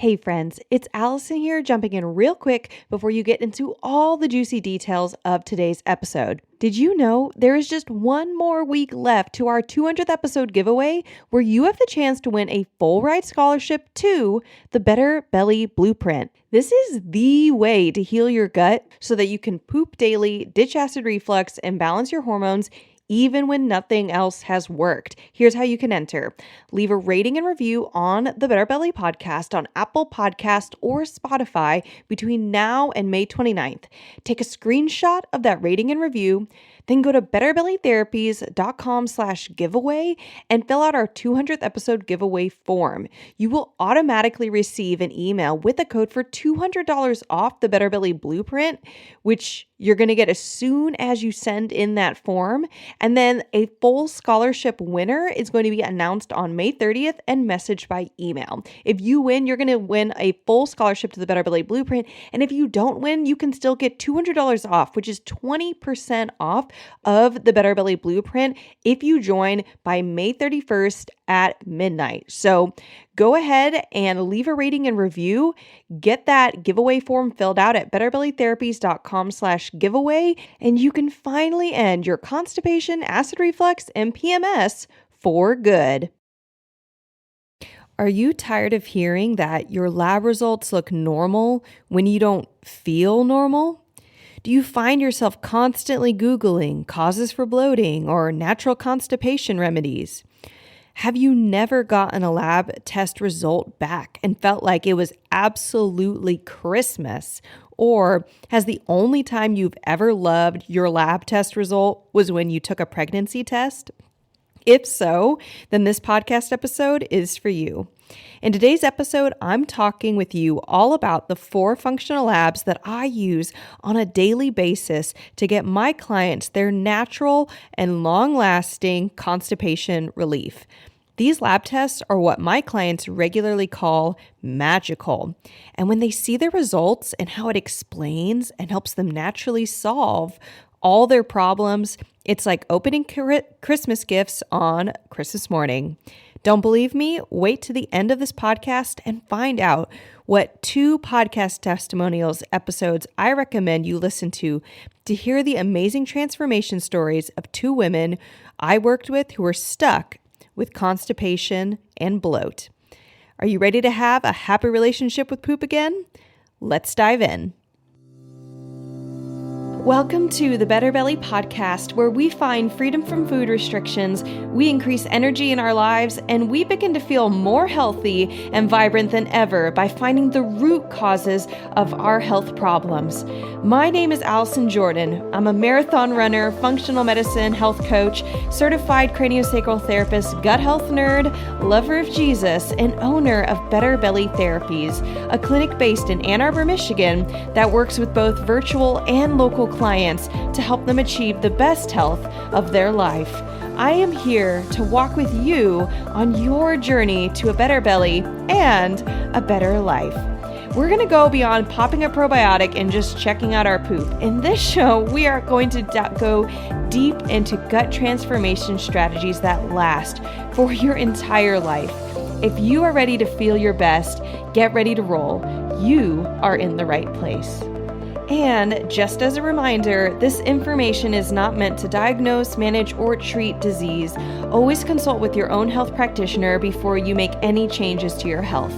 Hey friends, it's Allison here, jumping in real quick before you get into all the juicy details of today's episode. Did you know there is just one more week left to our 200th episode giveaway where you have the chance to win a full ride scholarship to the Better Belly Blueprint? This is the way to heal your gut so that you can poop daily, ditch acid reflux, and balance your hormones even when nothing else has worked. Here's how you can enter. Leave a rating and review on the Better Belly podcast on Apple Podcast or Spotify between now and May 29th. Take a screenshot of that rating and review, then go to betterbellytherapies.com/giveaway and fill out our 200th episode giveaway form. You will automatically receive an email with a code for $200 off the Better Belly Blueprint, which you're going to get as soon as you send in that form. And then a full scholarship winner is going to be announced on May 30th and messaged by email. If you win, you're going to win a full scholarship to the Better Belly Blueprint. And if you don't win, you can still get $200 off, which is 20% off of the Better Belly Blueprint if you join by May 31st at midnight. So go ahead and leave a rating and review. Get that giveaway form filled out at betterbellytherapies.com/giveaway, and you can finally end your constipation, acid reflux, and PMS for good. Are you tired of hearing that your lab results look normal when you don't feel normal? Do you find yourself constantly Googling causes for bloating or natural constipation remedies? Have you never gotten a lab test result back and felt like it was absolutely Christmas? Or has the only time you've ever loved your lab test result was when you took a pregnancy test? If so, then this podcast episode is for you. In today's episode, I'm talking with you all about the 4 functional labs that I use on a daily basis to get my clients their natural and long-lasting constipation relief. These lab tests are what my clients regularly call magical. And when they see the results and how it explains and helps them naturally solve all their problems, it's like opening Christmas gifts on Christmas morning. Don't believe me? Wait to the end of this podcast and find out what 2 podcast testimonials episodes I recommend you listen to hear the amazing transformation stories of 2 women I worked with who were stuck with constipation and bloat. Are you ready to have a happy relationship with poop again? Let's dive in. Welcome to the Better Belly podcast, where we find freedom from food restrictions, we increase energy in our lives, and we begin to feel more healthy and vibrant than ever by finding the root causes of our health problems. My name is Allison Jordan. I'm a marathon runner, functional medicine health coach, certified craniosacral therapist, gut health nerd, lover of Jesus, and owner of Better Belly Therapies, a clinic based in Ann Arbor, Michigan that works with both virtual and local clients to help them achieve the best health of their life. I am here to walk with you on your journey to a better belly and a better life. We're going to go beyond popping a probiotic and just checking out our poop. In this show, we are going to go deep into gut transformation strategies that last for your entire life. If you are ready to feel your best, get ready to roll. You are in the right place. And just as a reminder, this information is not meant to diagnose, manage, or treat disease. Always consult with your own health practitioner before you make any changes to your health.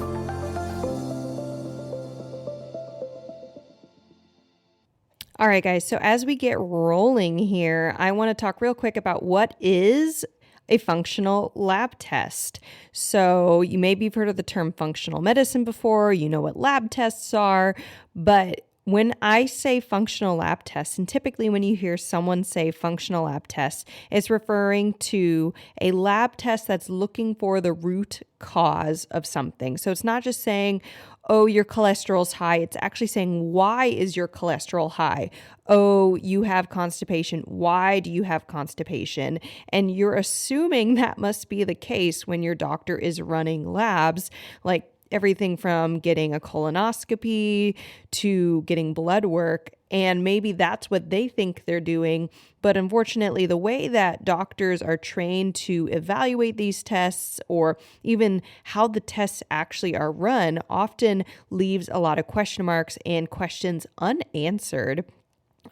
All right, guys, so as we get rolling here, I want to talk real quick about what is a functional lab test. So you maybe have heard of the term functional medicine before, you know what lab tests are, but when I say functional lab tests, and typically when you hear someone say functional lab tests, it's referring to a lab test that's looking for the root cause of something. So it's not just saying, oh, your cholesterol's high. It's actually saying, why is your cholesterol high? Oh, you have constipation. Why do you have constipation? And you're assuming that must be the case when your doctor is running labs, like everything from getting a colonoscopy to getting blood work. And maybe that's what they think they're doing. But unfortunately, the way that doctors are trained to evaluate these tests, or even how the tests actually are run, often leaves a lot of question marks and questions unanswered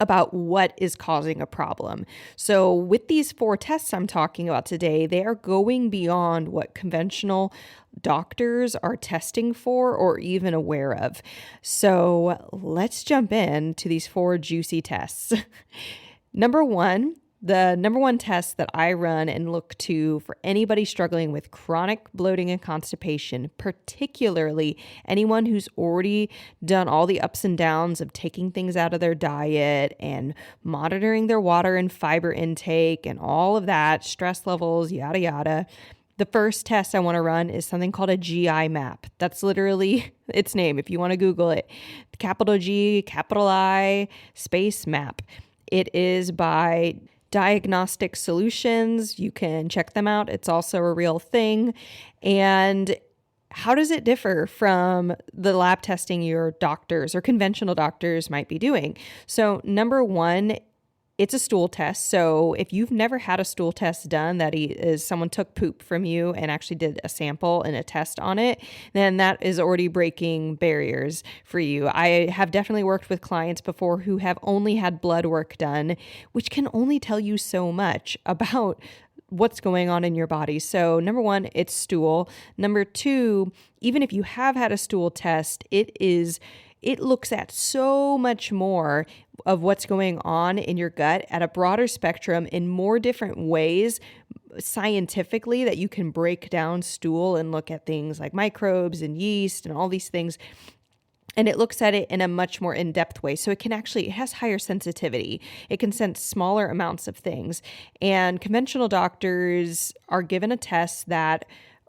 about what is causing a problem. So with these 4 tests I'm talking about today, they are going beyond what conventional doctors are testing for or even aware of. So let's jump into these 4 juicy tests. The number one test that I run and look to for anybody struggling with chronic bloating and constipation, particularly anyone who's already done all the ups and downs of taking things out of their diet and monitoring their water and fiber intake and all of that, stress levels, yada, yada. The first test I want to run is something called a GI map. That's literally its name. If you want to Google it, capital G, capital I, space map. It is by Diagnostic Solutions. You can check them out. It's also a real thing. And how does it differ from the lab testing your doctors or conventional doctors might be doing? So number one, it's a stool test. So if you've never had a stool test done, that is someone took poop from you and actually did a sample and a test on it, then that is already breaking barriers for you. I have definitely worked with clients before who have only had blood work done, which can only tell you so much about what's going on in your body. So number one, it's stool. Number two, even if you have had a stool test, it looks at so much more of what's going on in your gut at a broader spectrum in more different ways scientifically, that you can break down stool and look at things like microbes and yeast and all these things. And it looks at it in a much more in-depth way. So it has higher sensitivity. It can sense smaller amounts of things. And conventional doctors are given a test that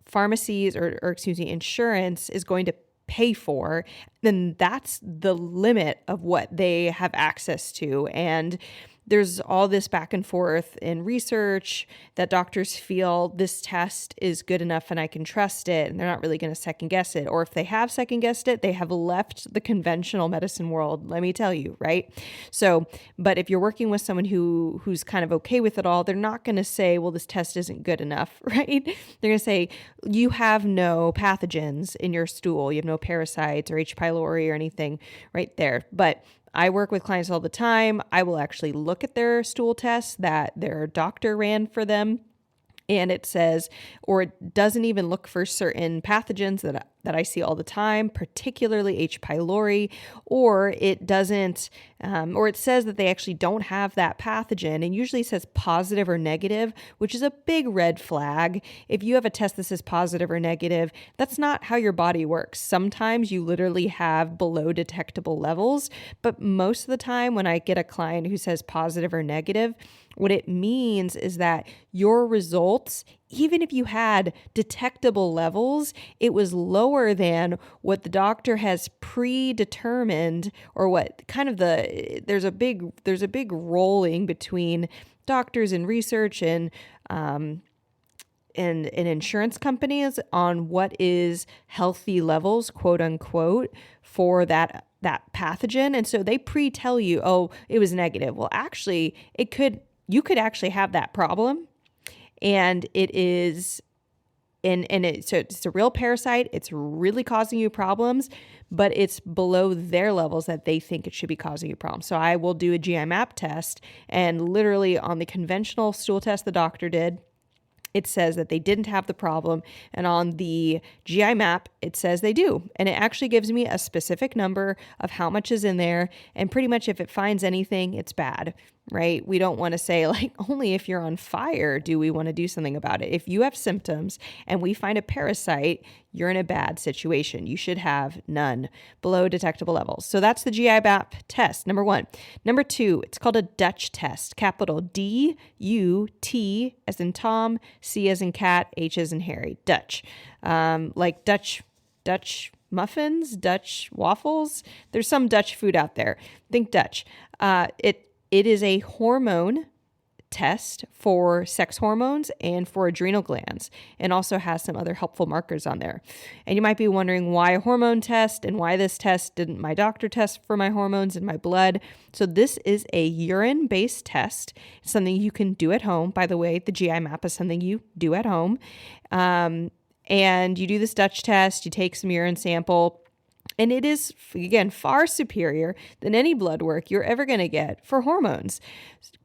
pharmacies or insurance is going to pay for, then that's the limit of what they have access to. And there's all this back and forth in research that doctors feel this test is good enough and I can trust it, and they're not really going to second guess it. Or if they have second guessed it, they have left the conventional medicine world, let me tell you, right? So, but if you're working with someone who's kind of okay with it all, they're not going to say, well, this test isn't good enough, right? They're going to say, you have no pathogens in your stool. You have no parasites or H. pylori or anything right there. But I work with clients all the time. I will actually look at their stool tests that their doctor ran for them, and it says, or it doesn't even look for certain pathogens that I see all the time, particularly H. pylori, or it doesn't, or it says that they actually don't have that pathogen, and usually says positive or negative, which is a big red flag. If you have a test that says positive or negative, that's not how your body works. Sometimes you literally have below detectable levels, but most of the time when I get a client who says positive or negative, what it means is that your results, even if you had detectable levels, it was lower than what the doctor has predetermined, or what kind of there's a big rolling between doctors and research and insurance companies on what is healthy levels, quote unquote, for that pathogen. And so they pre-tell you, oh, it was negative. Well, actually, you could actually have that problem, and it is, so it's a real parasite. It's really causing you problems, but it's below their levels that they think it should be causing you problems. So I will do a GI map test, and literally on the conventional stool test the doctor did, it says that they didn't have the problem. And on the GI map, it says they do. And it actually gives me a specific number of how much is in there. And pretty much if it finds anything, it's bad, right? We don't want to say, like, only if you're on fire do we want to do something about it. If you have symptoms and we find a parasite, you're in a bad situation. You should have none below detectable levels. So that's the GI map test, number one. Number two, it's called a Dutch test, capital D-U-T as in Tom, C as in cat, H as in Harry, Dutch. Like Dutch muffins, Dutch waffles. There's some Dutch food out there. Think Dutch. It is a hormone test for sex hormones and for adrenal glands, and also has some other helpful markers on there. And you might be wondering why a hormone test and why this test didn't my doctor test for my hormones in my blood. So this is a urine-based test. It's something you can do at home. By the way, the GI map is something you do at home. And you do this Dutch test, you take some urine sample, and it is, again, far superior than any blood work you're ever going to get for hormones.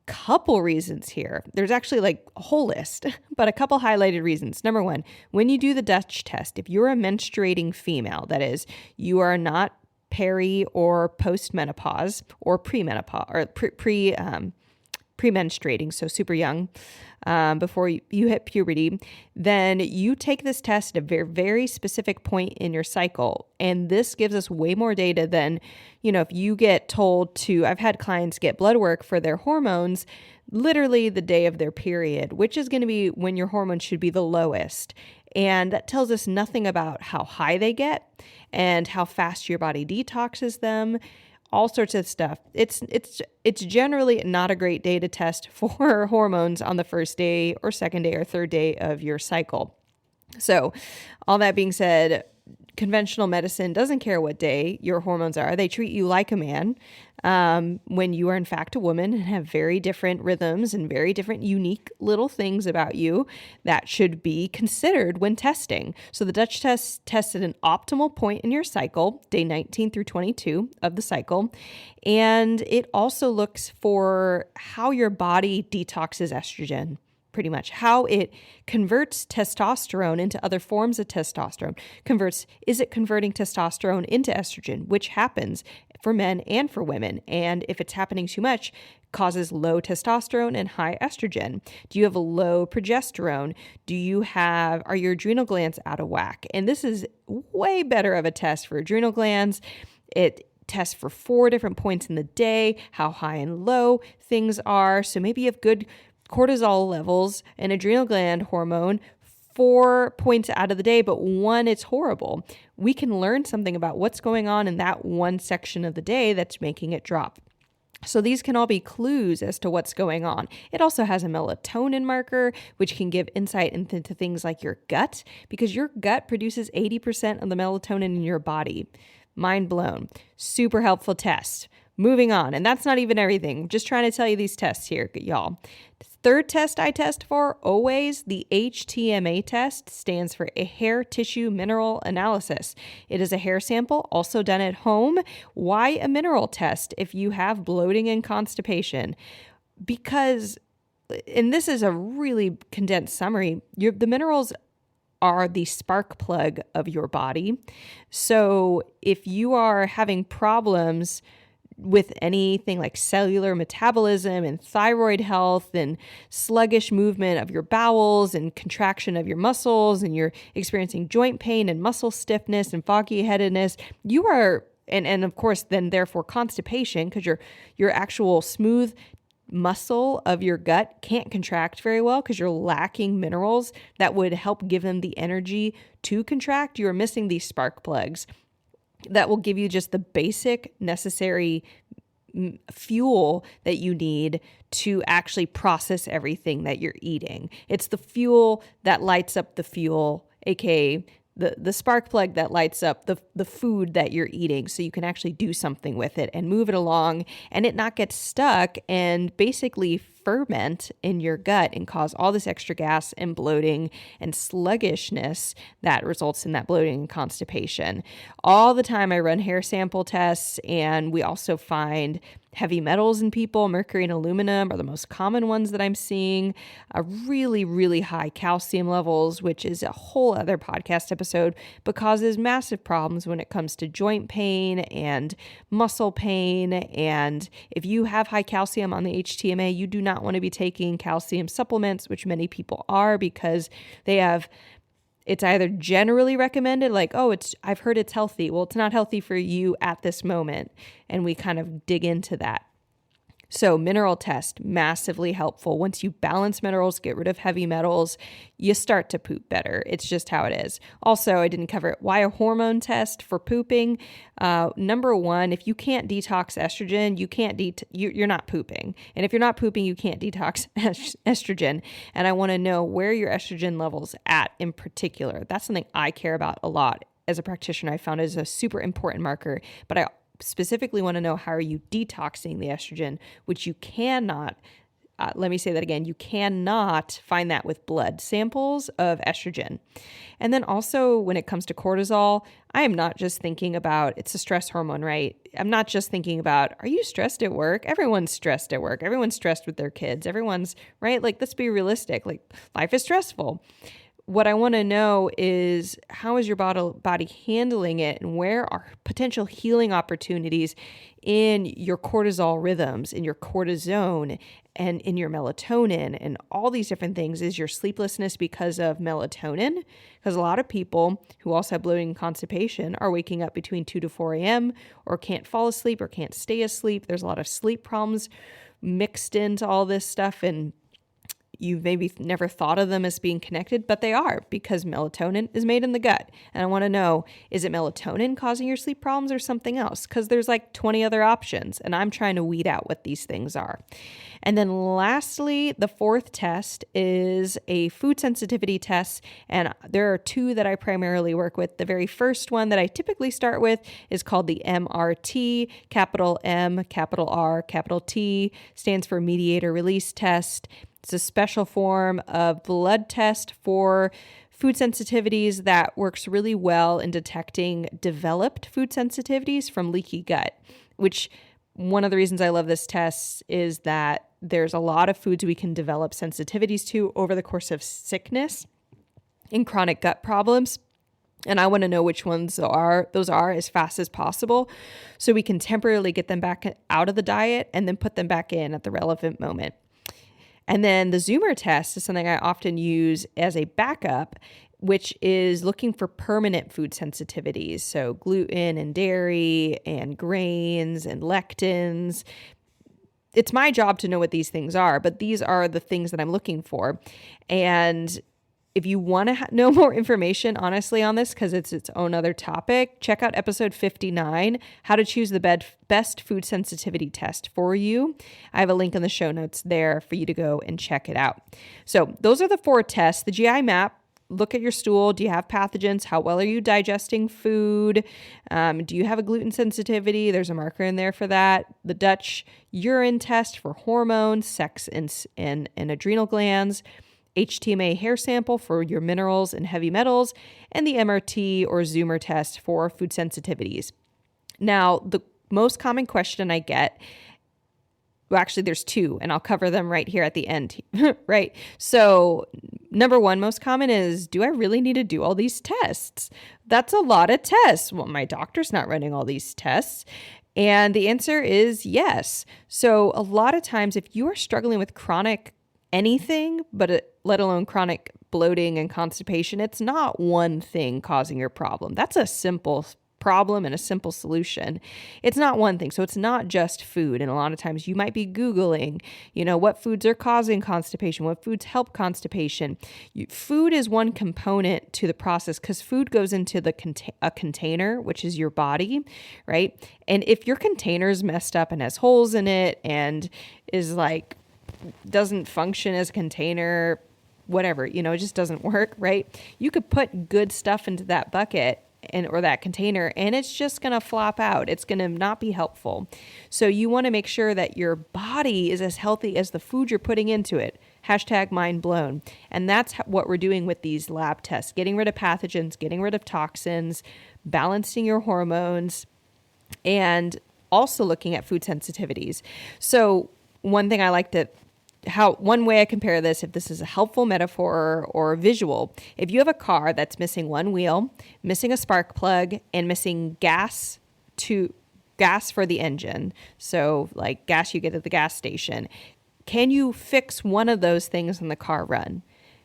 Couple reasons here. There's actually like a whole list, but a couple highlighted reasons. Number one, when you do the Dutch test, if you're a menstruating female, that is, you are not peri or postmenopause or premenopause or pre-menstruating, so super young, before you hit puberty, then you take this test at a very, very specific point in your cycle. And this gives us way more data than, if you get told to, I've had clients get blood work for their hormones literally the day of their period, which is going to be when your hormones should be the lowest. And that tells us nothing about how high they get and how fast your body detoxes them. All sorts of stuff. It's generally not a great day to test for hormones on the first day or second day or third day of your cycle. So all that being said, conventional medicine doesn't care what day your hormones are. They treat you like a man when you are in fact a woman and have very different rhythms and very different unique little things about you that should be considered when testing. So the Dutch test tests at an optimal point in your cycle, day 19 through 22 of the cycle. And it also looks for how your body detoxes estrogen. Pretty much how it converts testosterone into other forms of testosterone. Is it converting testosterone into estrogen, which happens for men and for women? And if it's happening too much, causes low testosterone and high estrogen. Do you have a low progesterone? Are your adrenal glands out of whack? And this is way better of a test for adrenal glands. It tests for 4 different points in the day, how high and low things are. So maybe you have good cortisol levels and adrenal gland hormone 4 points out of the day, but 1, it's horrible. We can learn something about what's going on in that one section of the day that's making it drop. So these can all be clues as to what's going on. It also has a melatonin marker, which can give insight into things like your gut, because your gut produces 80% of the melatonin in your body. Mind blown. Super helpful test. Moving on, and that's not even everything. I'm just trying to tell you these tests here, y'all. Third test I test for, always, the HTMA test, stands for a hair tissue mineral analysis. It is a hair sample, also done at home. Why a mineral test if you have bloating and constipation? Because, and this is a really condensed summary, the minerals are the spark plug of your body. So if you are having problems with anything like cellular metabolism and thyroid health and sluggish movement of your bowels and contraction of your muscles, and you're experiencing joint pain and muscle stiffness and foggy headedness, you are, and of course then therefore constipation, because your actual smooth muscle of your gut can't contract very well because you're lacking minerals that would help give them the energy to contract. You're missing these spark plugs that will give you just the basic necessary fuel that you need to actually process everything that you're eating. It's the fuel that lights up the fuel, aka the spark plug that lights up the food that you're eating, so you can actually do something with it and move it along and it not get stuck and basically ferment in your gut and cause all this extra gas and bloating and sluggishness that results in that bloating and constipation. All the time I run hair sample tests, and we also find heavy metals in people. Mercury and aluminum are the most common ones that I'm seeing. Really, really high calcium levels, which is a whole other podcast episode, but causes massive problems when it comes to joint pain and muscle pain. And if you have high calcium on the HTMA, you do not want to be taking calcium supplements, which many people are, because it's either generally recommended, like, oh, I've heard it's healthy. Well, it's not healthy for you at this moment. And we kind of dig into that. So mineral test, massively helpful. Once you balance minerals, get rid of heavy metals, you start to poop better. It's just how it is. Also, I didn't cover it. Why a hormone test for pooping? Number one, if you can't detox estrogen, you're not pooping. And if you're not pooping, you can't detox estrogen. And I want to know where your estrogen levels at in particular. That's something I care about a lot. As a practitioner, I found it is a super important marker, but I specifically want to know, how are you detoxing the estrogen, which you cannot, let me say that again, you cannot find that with blood samples of estrogen. And then also when it comes to cortisol, I am not just thinking about, it's a stress hormone, right? I'm not just thinking about, are you stressed at work? Everyone's stressed at work. Everyone's stressed with their kids. Everyone's, right? Like, let's be realistic. Like, life is stressful. What I want to know is, how is your body handling it, and where are potential healing opportunities in your cortisol rhythms, in your cortisone, and in your melatonin, and all these different things. Is your sleeplessness because of melatonin? Because a lot of people who also have bloating and constipation are waking up between 2 to 4 a.m. or can't fall asleep or can't stay asleep. There's a lot of sleep problems mixed into all this stuff, and you've maybe never thought of them as being connected, but they are, because melatonin is made in the gut. And I want to know, is it melatonin causing your sleep problems or something else? Because there's like 20 other options, and I'm trying to weed out what these things are. And then lastly, the fourth test is a food sensitivity test. And there are two that I primarily work with. The very first one that I typically start with is called the MRT, capital M, capital R, capital T, stands for mediator release test. It's a special form of blood test for food sensitivities that works really well in detecting developed food sensitivities from leaky gut, which one of the reasons I love this test is that there's a lot of foods we can develop sensitivities to over the course of sickness and chronic gut problems. And I want to know which ones those are as fast as possible, so we can temporarily get them back out of the diet and then put them back in at the relevant moment. And then the Zoomer test is something I often use as a backup, which is looking for permanent food sensitivities. So gluten and dairy and grains and lectins. It's my job to know what these things are, but these are the things that I'm looking for. And if you want to know more information, honestly, on this, because it's its own other topic, check out episode 59, how to choose the best food sensitivity test for you. I have a link in the show notes there for you to go and check it out. So those are the four tests. The GI map, look at your stool. Do you have pathogens? How well are you digesting food? Do you have a gluten sensitivity? There's a marker in there for that. The Dutch urine test for hormones, sex, and adrenal glands. HTMA hair sample for your minerals and heavy metals, and the MRT or Zoomer test for food sensitivities. Now, the most common question I get, well, actually there's two, and I'll cover them right here at the end, right? So number one, most common is, do I really need to do all these tests? That's a lot of tests. Well, my doctor's not running all these tests. And the answer is yes. So a lot of times, if you are struggling with chronic anything, but let alone chronic bloating and constipation, it's not one thing causing your problem. That's a simple problem and a simple solution. It's not one thing. So it's not just food. And a lot of times you might be Googling, what foods are causing constipation, what foods help constipation. Food is one component to the process, because food goes into a container, which is your body, right? And if your container is messed up and has holes in it and is doesn't function as a container, whatever, it just doesn't work, right? You could put good stuff into that bucket or that container, and it's just going to flop out. It's going to not be helpful. So you want to make sure that your body is as healthy as the food you're putting into it. #mind blown. And that's what we're doing with these lab tests, getting rid of pathogens, getting rid of toxins, balancing your hormones, and also looking at food sensitivities. So one thing I like to one way I compare this, if this is a helpful metaphor or visual, if you have a car that's missing one wheel, missing a spark plug, and missing gas for the engine, so like gas you get at the gas station, can you fix one of those things in the car run?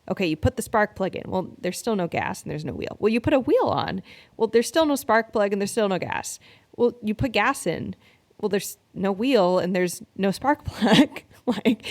Okay, you put the spark plug in. Well, there's still no gas and there's no wheel. Well, you put a wheel on. Well, there's still no spark plug and there's still no gas. Well, you put gas in. Well, there's no wheel and there's no spark plug. Like,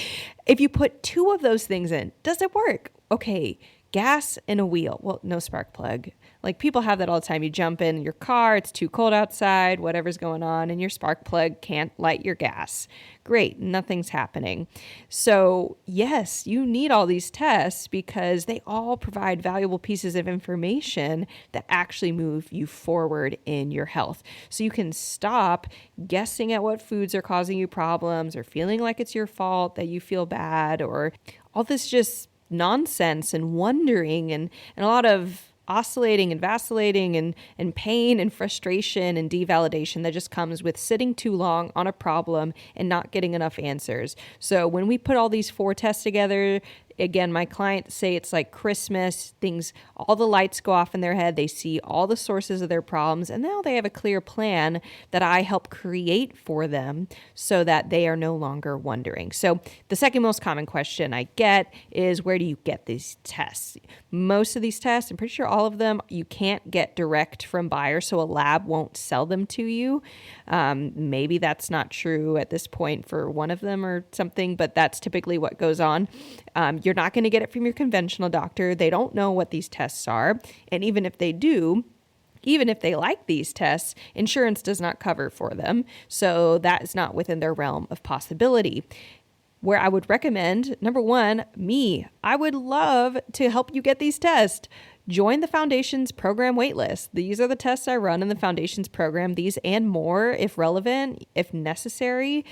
if you put two of those things in, does it work? Okay, gas and a wheel. Well, no spark plug. Like, people have that all the time. You jump in your car, it's too cold outside, whatever's going on, and your spark plug can't light your gas. Great, nothing's happening. So yes, you need all these tests because they all provide valuable pieces of information that actually move you forward in your health. So you can stop guessing at what foods are causing you problems or feeling like it's your fault that you feel bad, or all this just nonsense and wondering and a lot of oscillating and vacillating and pain and frustration and devalidation that just comes with sitting too long on a problem and not getting enough answers. So when we put all these 4 tests together, again, my clients say it's like Christmas. All the lights go off in their head. They see all the sources of their problems, and now they have a clear plan that I help create for them so that they are no longer wondering. So the second most common question I get is, where do you get these tests? Most of these tests, I'm pretty sure all of them, you can't get direct from buyers, so a lab won't sell them to you. Maybe that's not true at this point for one of them or something, but that's typically what goes on. You're not going to get it from your conventional doctor. They don't know what these tests are. And even if they do, even if they like these tests, insurance does not cover for them. So that is not within their realm of possibility. Where I would recommend, number one, I would love to help you get these tests. Join the Foundations program waitlist. These are the tests I run in the Foundations program, these and more, if relevant, if necessary.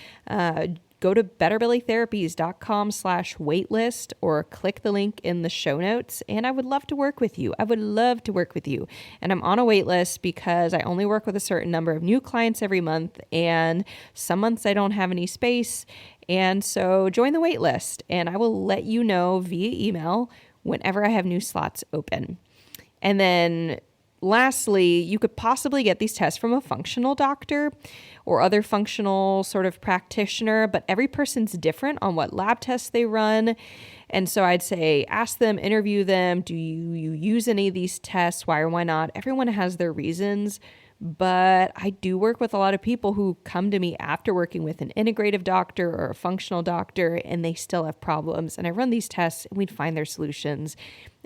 Go to betterbellytherapies.com/waitlist or click the link in the show notes. And I would love to work with you. And I'm on a wait list because I only work with a certain number of new clients every month. And some months I don't have any space. And so join the wait list and I will let you know via email whenever I have new slots open. And then lastly, you could possibly get these tests from a functional doctor or other functional sort of practitioner, but every person's different on what lab tests they run. And so I'd say ask them, interview them. Do you use any of these tests? Why or why not? Everyone has their reasons. But I do work with a lot of people who come to me after working with an integrative doctor or a functional doctor, and they still have problems. And I run these tests and we'd find their solutions.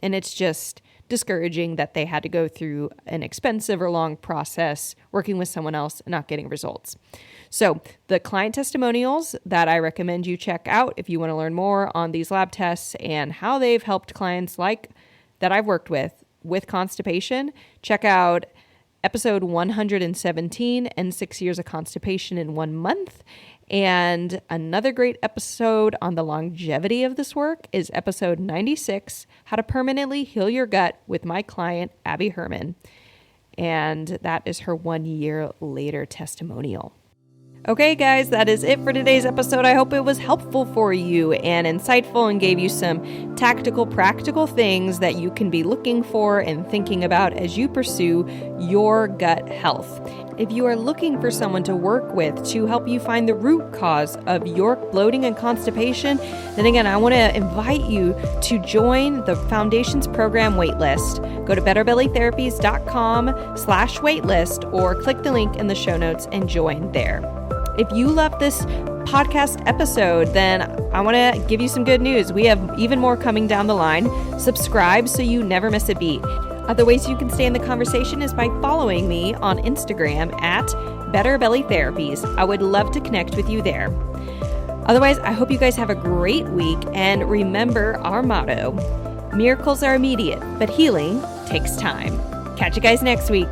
And it's just discouraging that they had to go through an expensive or long process working with someone else and not getting results. So the client testimonials that I recommend you check out if you want to learn more on these lab tests and how they've helped clients like that I've worked with constipation, check out episode 117 and 6 years of constipation in 1 month. And another great episode on the longevity of this work is episode 96, How to Permanently Heal Your Gut, with my client, Abby Herman. And that is her 1 year later testimonial. Okay, guys, that is it for today's episode. I hope it was helpful for you and insightful and gave you some tactical, practical things that you can be looking for and thinking about as you pursue your gut health. If you are looking for someone to work with to help you find the root cause of your bloating and constipation, then again, I want to invite you to join the Foundations program waitlist. Go to betterbellytherapies.com/waitlist or click the link in the show notes and join there. If you love this podcast episode, then I want to give you some good news. We have even more coming down the line. Subscribe so you never miss a beat. Other ways you can stay in the conversation is by following me on Instagram at betterbellytherapies. I would love to connect with you there. Otherwise, I hope you guys have a great week, and remember our motto: miracles are immediate, but healing takes time. Catch you guys next week.